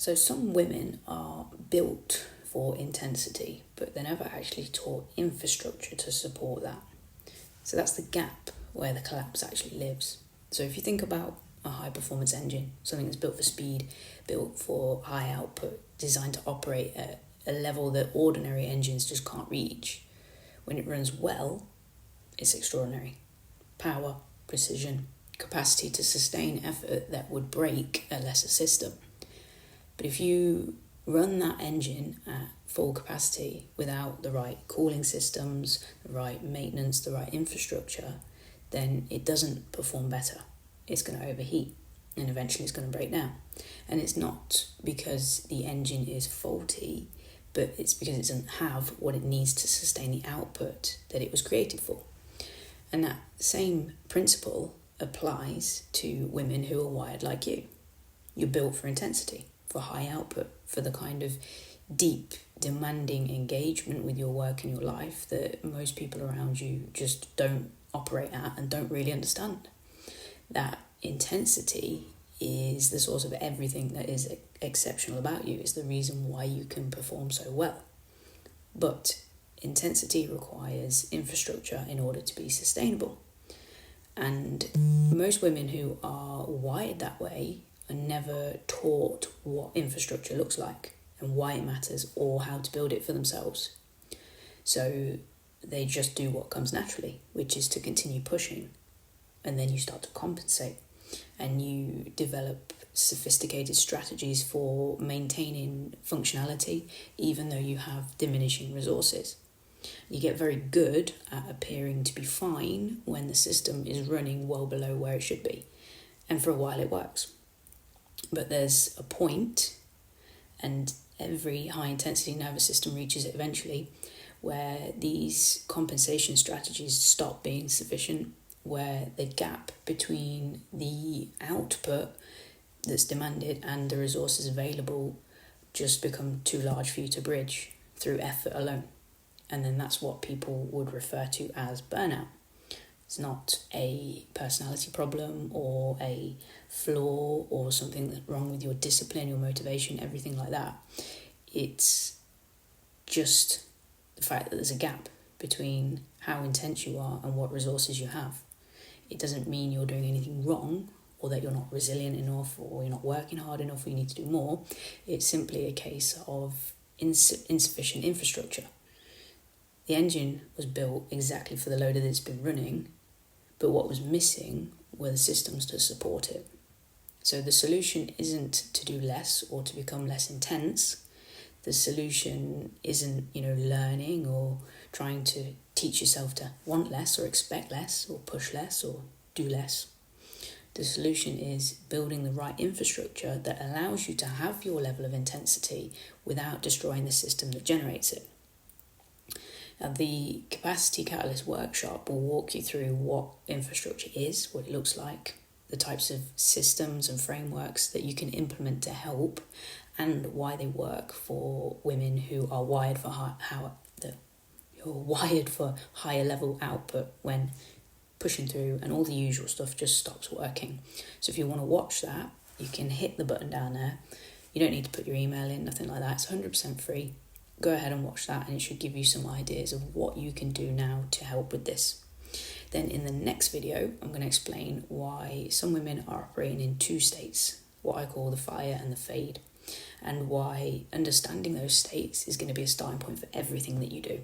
So some women are built for intensity, but they're never actually taught infrastructure to support that. So that's the gap where the collapse actually lives. So if you think about a high performance engine, something that's built for speed, built for high output, designed to operate at a level that ordinary engines just can't reach, when it runs well, it's extraordinary. Power, precision, capacity to sustain effort that would break a lesser system. But if you run that engine at full capacity without the right cooling systems, the right maintenance, the right infrastructure, then it doesn't perform better. It's going to overheat and eventually it's going to break down. And it's not because the engine is faulty, but it's because it doesn't have what it needs to sustain the output that it was created for. And that same principle applies to women who are wired like you. You're built for intensity, for high output, for the kind of deep, demanding engagement with your work and your life that most people around you just don't operate at and don't really understand. That intensity is the source of everything that is exceptional about you, is the reason why you can perform so well. But intensity requires infrastructure in order to be sustainable. And most women who are wired that way are never taught what infrastructure looks like and why it matters or how to build it for themselves. So they just do what comes naturally, which is to continue pushing. And then you start to compensate and you develop sophisticated strategies for maintaining functionality, even though you have diminishing resources. You get very good at appearing to be fine when the system is running well below where it should be. And for a while it works. But there's a point, and every high intensity nervous system reaches it eventually, where these compensation strategies stop being sufficient, where the gap between the output that's demanded and the resources available just become too large for you to bridge through effort alone. And then that's what people would refer to as burnout. It's not a personality problem or a flaw or something that's wrong with your discipline, your motivation, everything like that. It's just the fact that there's a gap between how intense you are and what resources you have. It doesn't mean you're doing anything wrong or that you're not resilient enough or you're not working hard enough or you need to do more. It's simply a case of insufficient infrastructure. The engine was built exactly for the load that it's been running, but what was missing were the systems to support it. So the solution isn't to do less or to become less intense. The solution isn't, learning or trying to teach yourself to want less or expect less or push less or do less. The solution is building the right infrastructure that allows you to have your level of intensity without destroying the system that generates it. Now, the Capacity Catalyst workshop will walk you through what infrastructure is, what it looks like, the types of systems and frameworks that you can implement to help, and why they work for women who are wired for higher level output when pushing through and all the usual stuff just stops working. So if you want to watch that, you can hit the button down there. You don't need to put your email in, nothing like that. It's 100% free. Go ahead and watch that and it should give you some ideas of what you can do now to help with this. Then in the next video, I'm going to explain why some women are operating in two states, what I call the fire and the fade, and why understanding those states is going to be a starting point for everything that you do.